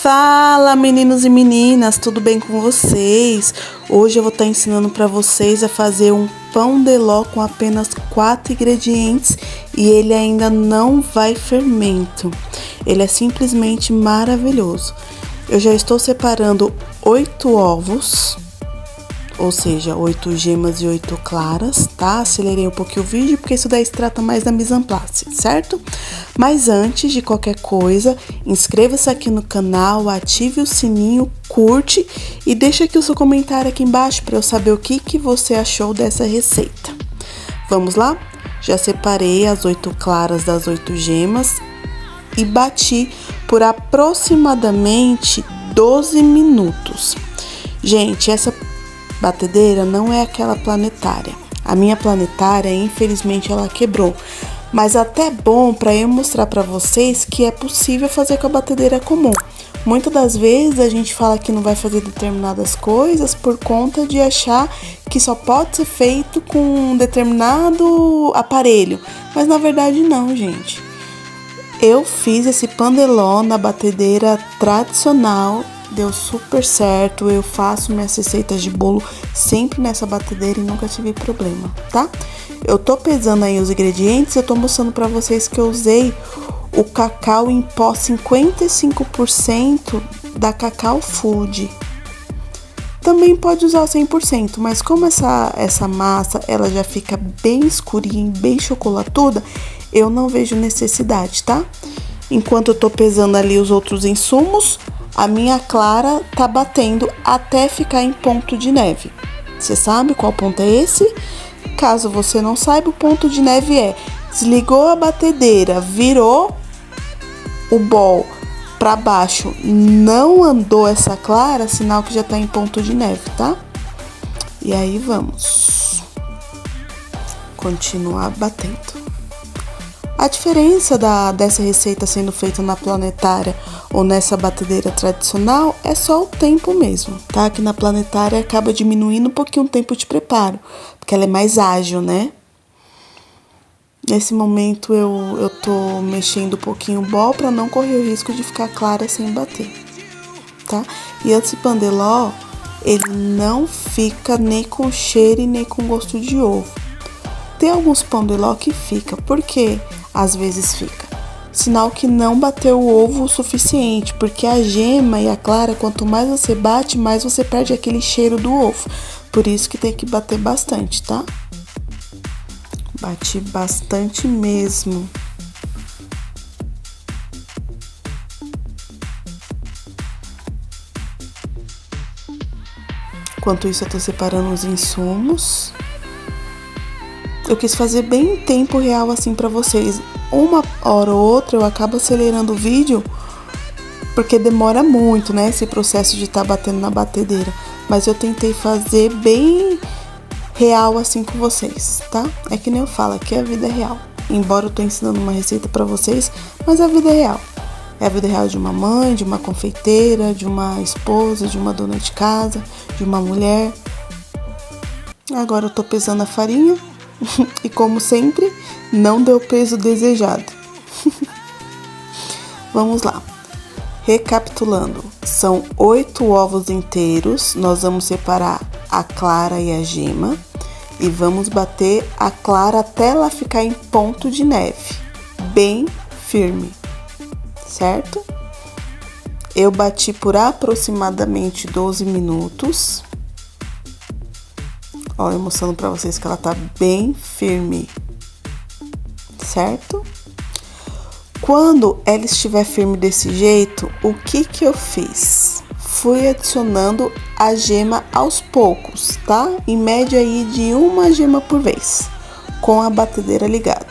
Fala, meninos e meninas, tudo bem com vocês? Hoje eu vou estar ensinando para vocês a fazer um pão de ló com apenas 4 ingredientes e ele ainda não vai fermento. Ele é simplesmente maravilhoso. Eu já estou separando 8 ovos, ou seja, 8 gemas e 8 claras, tá? Acelerei um pouquinho o vídeo porque isso daí se trata mais da mise en place, certo? Mas antes de qualquer coisa, inscreva-se aqui no canal, ative o sininho, curte e deixa aqui o seu comentário aqui embaixo para eu saber o que você achou dessa receita. Vamos lá? Já separei as 8 claras das 8 gemas e bati por aproximadamente 12 minutos. Gente, essa batedeira não é aquela planetária. A minha planetária, infelizmente, ela quebrou. Mas até bom para eu mostrar para vocês que é possível fazer com a batedeira comum. Muitas das vezes a gente fala que não vai fazer determinadas coisas por conta de achar que só pode ser feito com um determinado aparelho. Mas na verdade não, gente. Eu fiz esse pão de ló na batedeira tradicional. Deu super certo, eu faço minhas receitas de bolo sempre nessa batedeira e nunca tive problema, tá? Eu tô pesando aí os ingredientes, eu tô mostrando pra vocês que eu usei o cacau em pó 55% da Cacau Food. Também pode usar o 100%, mas como essa massa, ela já fica bem escurinha, bem chocolatuda, eu não vejo necessidade, tá? Enquanto eu tô pesando ali os outros insumos, a minha clara tá batendo até ficar em ponto de neve. Você sabe qual ponto é esse? Caso você não saiba, o ponto de neve é: desligou a batedeira, virou o bol para baixo, não andou essa clara, sinal que já tá em ponto de neve, tá? E aí vamos continuar batendo. A diferença dessa receita sendo feita na planetária ou nessa batedeira tradicional é só o tempo mesmo, tá? Que na planetária acaba diminuindo um pouquinho o tempo de preparo, porque ela é mais ágil, né? Nesse momento eu tô mexendo um pouquinho o bol para não correr o risco de ficar clara sem bater, tá? E esse pão de ló, ele não fica nem com cheiro e nem com gosto de ovo. Tem alguns pão de ló que fica, por quê? Às vezes fica. Sinal que não bateu o ovo o suficiente, porque a gema e a clara, quanto mais você bate, mais você perde aquele cheiro do ovo. Por isso que tem que bater bastante, tá? Bati bastante mesmo. Enquanto isso, eu tô separando os insumos. Eu quis fazer bem em tempo real assim pra vocês. Uma hora ou outra eu acabo acelerando o vídeo, porque demora muito, né? Esse processo de estar batendo na batedeira. Mas eu tentei fazer bem real assim com vocês, tá? É que nem eu falo, aqui é a vida real. Embora eu tô ensinando uma receita pra vocês, mas a vida é real. É a vida real de uma mãe, de uma confeiteira, de uma esposa, de uma dona de casa, de uma mulher. Agora eu tô pesando a farinha. E como sempre, não deu o peso desejado. Vamos lá. Recapitulando, são 8 ovos inteiros. Nós vamos separar a clara e a gema. E vamos bater a clara até ela ficar em ponto de neve. Bem firme. Certo? Eu bati por aproximadamente 12 minutos. Olha, mostrando pra vocês que ela tá bem firme, certo? Quando ela estiver firme desse jeito, o que eu fiz? Fui adicionando a gema aos poucos, tá? Em média aí de uma gema por vez, com a batedeira ligada.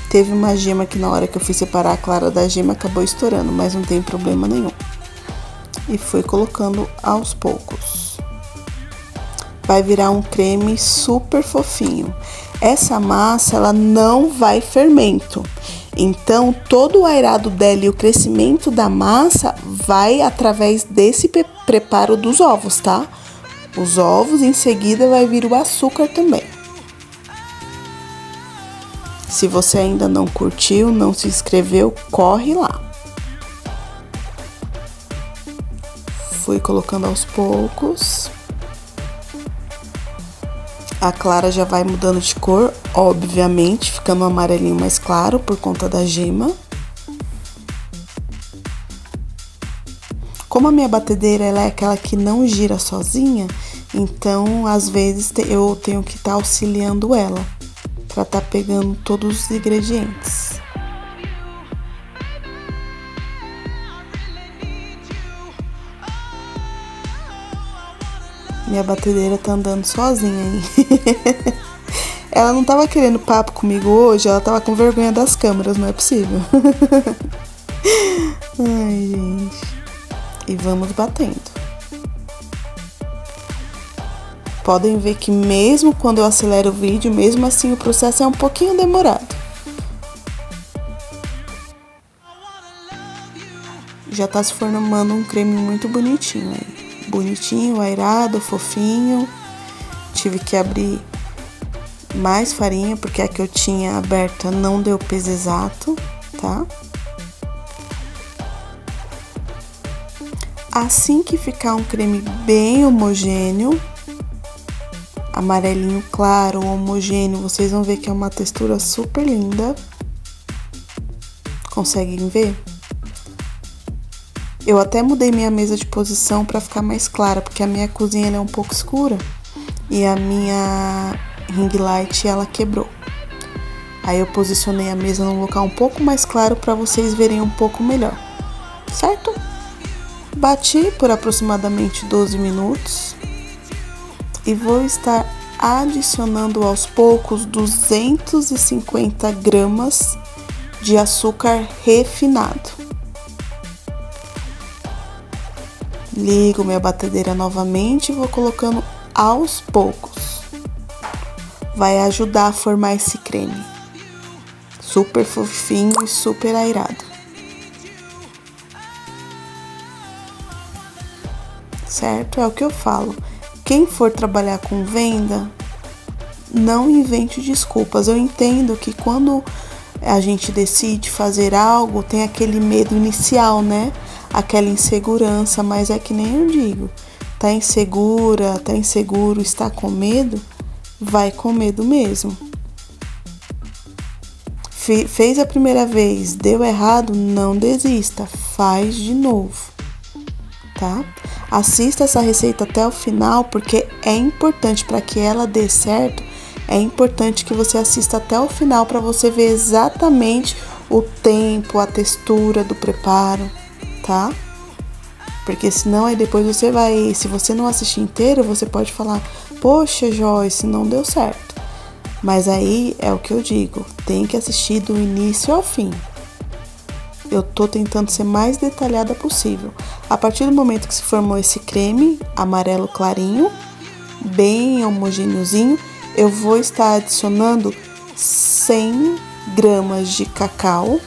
Teve uma gema que na hora que eu fui separar a clara da gema acabou estourando, mas não tem problema nenhum. E fui colocando aos poucos. Vai virar um creme super fofinho. Essa massa, ela não vai fermento. Então, todo o aerado dela e o crescimento da massa vai através desse preparo dos ovos, tá? Os ovos, em seguida, vai vir o açúcar também. Se você ainda não curtiu, não se inscreveu, corre lá. fui colocando aos poucos. A clara já vai mudando de cor, obviamente, ficando um amarelinho mais claro por conta da gema. Como a minha batedeira ela é aquela que não gira sozinha, então às vezes eu tenho que estar auxiliando ela para estar pegando todos os ingredientes. Minha batedeira tá andando sozinha aí. Ela não tava querendo papo comigo hoje, ela tava com vergonha das câmeras, não é possível. Ai, gente. E vamos batendo. Podem ver que mesmo quando eu acelero o vídeo, mesmo assim o processo é um pouquinho demorado. Já tá se formando um creme muito bonitinho aí. Bonitinho, airado, fofinho. Tive que abrir mais farinha, porque a que eu tinha aberta não deu peso exato, tá? Assim que ficar um creme bem homogêneo, amarelinho claro, homogêneo, vocês vão ver que é uma textura super linda. Conseguem ver? Eu até mudei minha mesa de posição para ficar mais clara, porque a minha cozinha ela é um pouco escura e a minha ring light ela quebrou. Aí eu posicionei a mesa num local um pouco mais claro para vocês verem um pouco melhor, certo? Bati por aproximadamente 12 minutos e vou estar adicionando aos poucos 250 gramas de açúcar refinado. Ligo minha batedeira novamente e vou colocando aos poucos. Vai ajudar a formar esse creme. Super fofinho e super airado. Certo? É o que eu falo. Quem for trabalhar com venda, não invente desculpas. Eu entendo que quando a gente decide fazer algo, tem aquele medo inicial, né? Aquela insegurança, mas é que nem eu digo, tá insegura, tá inseguro, está com medo, vai com medo mesmo. Fez a primeira vez, deu errado, não desista, faz de novo, tá? Assista essa receita até o final, porque é importante para que ela dê certo, é importante que você assista até o final para você ver exatamente o tempo, a textura do preparo, tá? Porque senão aí depois você vai, se você não assistir inteiro, você pode falar, poxa Joyce, não deu certo. Mas aí é o que eu digo, tem que assistir do início ao fim. Eu tô tentando ser mais detalhada possível. A partir do momento que se formou esse creme amarelo clarinho, bem homogêneozinho, eu vou estar adicionando 100 gramas de cacau,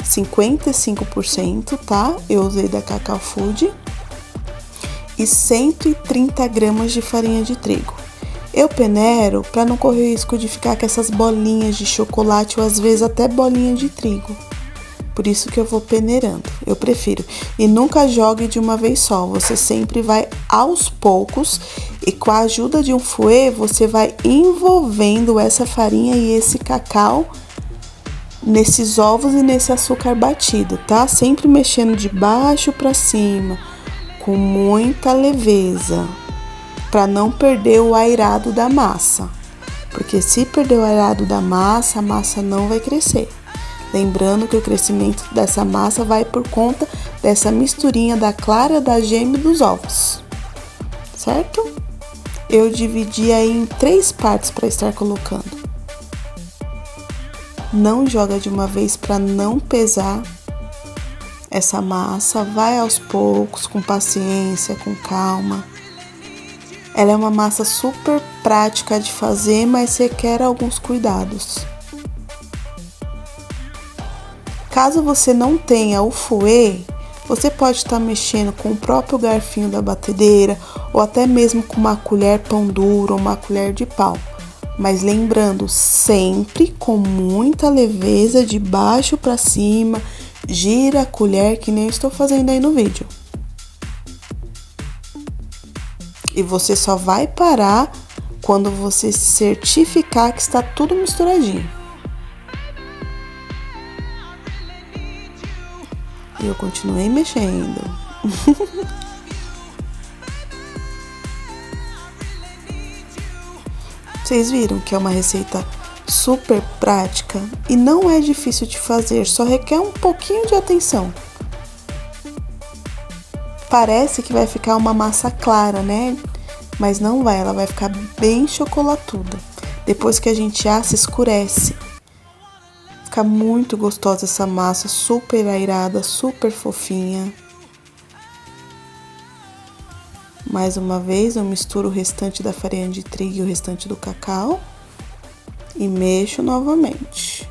55%, tá? Eu usei da Cacau Food. E 130 gramas de farinha de trigo. Eu peneiro para não correr risco de ficar com essas bolinhas de chocolate ou às vezes até bolinha de trigo. Por isso que eu vou peneirando, eu prefiro. E nunca jogue de uma vez só, você sempre vai aos poucos e com a ajuda de um fouet você vai envolvendo essa farinha e esse cacau nesses ovos e nesse açúcar batido, tá? Sempre mexendo de baixo para cima, com muita leveza, para não perder o airado da massa. Porque se perder o airado da massa, a massa não vai crescer. Lembrando que o crescimento dessa massa vai por conta dessa misturinha da clara, da gema e dos ovos, certo? Eu dividi aí em 3 partes para estar colocando. Não joga de uma vez para não pesar essa massa, vai aos poucos, com paciência, com calma. Ela é uma massa super prática de fazer, mas requer alguns cuidados. Caso você não tenha o fouet, você pode estar mexendo com o próprio garfinho da batedeira ou até mesmo com uma colher pão duro ou uma colher de pau. Mas lembrando, sempre com muita leveza, de baixo para cima, gira a colher que nem eu estou fazendo aí no vídeo. E você só vai parar quando você certificar que está tudo misturadinho. E eu continuei mexendo. Vocês viram que é uma receita super prática e não é difícil de fazer, só requer um pouquinho de atenção. Parece que vai ficar uma massa clara, né? Mas não vai, ela vai ficar bem chocolatuda. Depois que a gente assa, escurece. Fica muito gostosa essa massa, super airada, super fofinha. Mais uma vez, eu misturo o restante da farinha de trigo e o restante do cacau. E mexo novamente.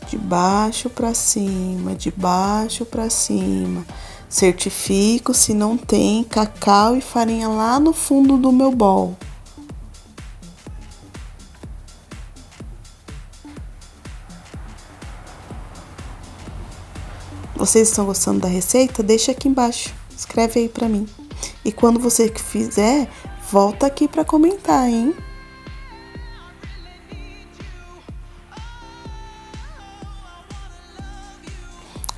De baixo para cima, de baixo para cima. Certifico se não tem cacau e farinha lá no fundo do meu bol. Vocês estão gostando da receita? Deixa aqui embaixo. Escreve aí pra mim. E quando você fizer, volta aqui pra comentar, hein?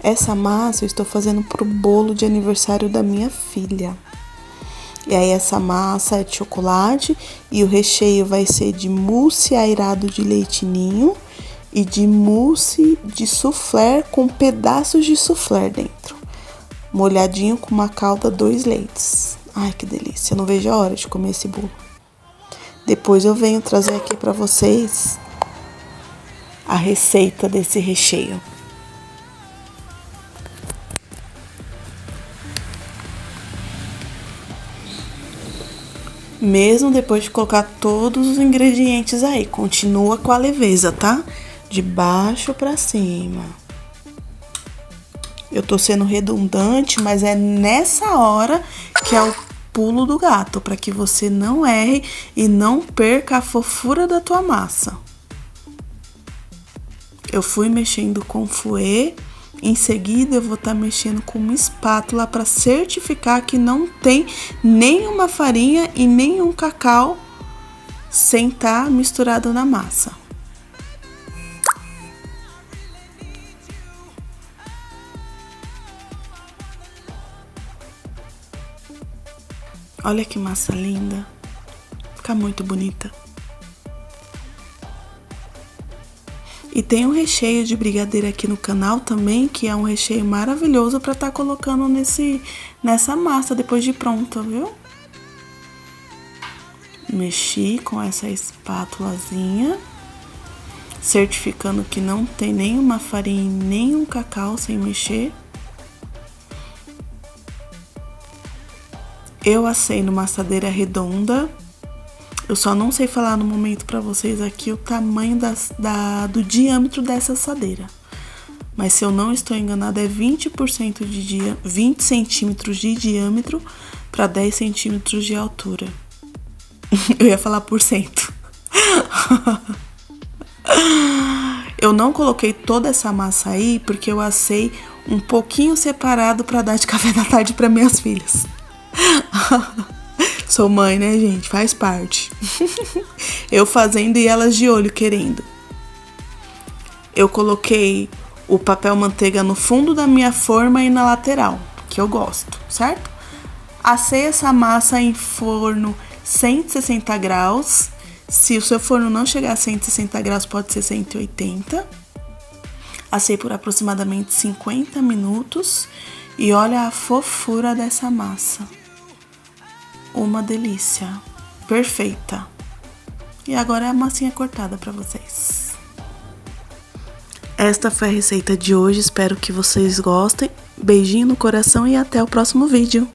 Essa massa eu estou fazendo pro bolo de aniversário da minha filha. E aí essa massa é de chocolate e o recheio vai ser de mousse airado de leite ninho e de mousse de soufflé com pedaços de soufflé dentro. Molhadinho com uma calda 2 leites. Ai, que delícia, eu não vejo a hora de comer esse bolo. Depois eu venho trazer aqui pra vocês a receita desse recheio. Mesmo depois de colocar todos os ingredientes aí, continua com a leveza, tá? De baixo pra cima. Eu tô sendo redundante, mas é nessa hora que é o pulo do gato, para que você não erre e não perca a fofura da tua massa. Eu fui mexendo com fouet, em seguida eu vou estar mexendo com uma espátula para certificar que não tem nenhuma farinha e nenhum cacau sem estar misturado na massa. Olha que massa linda, fica muito bonita. E tem um recheio de brigadeiro aqui no canal também, que é um recheio maravilhoso para estar colocando nessa massa depois de pronta, viu? Mexi com essa espátulazinha, certificando que não tem nenhuma farinha e nenhum cacau sem mexer. Eu assei numa assadeira redonda. Eu só não sei falar no momento pra vocês aqui o tamanho do diâmetro dessa assadeira. Mas se eu não estou enganada, é 20 centímetros de diâmetro para 10 centímetros de altura. Eu ia falar por cento. Eu não coloquei toda essa massa aí porque eu assei um pouquinho separado para dar de café da tarde para minhas filhas. Sou mãe, né, gente? Faz parte. Eu fazendo e elas de olho querendo. Eu coloquei o papel manteiga no fundo da minha forma e na lateral, que eu gosto, certo? Assei essa massa em forno 160 graus. Se o seu forno não chegar a 160 graus, pode ser 180. Assei por aproximadamente 50 minutos. E olha a fofura dessa massa. Uma delícia. Perfeita. E agora é a massinha cortada para vocês. Esta foi a receita de hoje. Espero que vocês gostem. Beijinho no coração e até o próximo vídeo.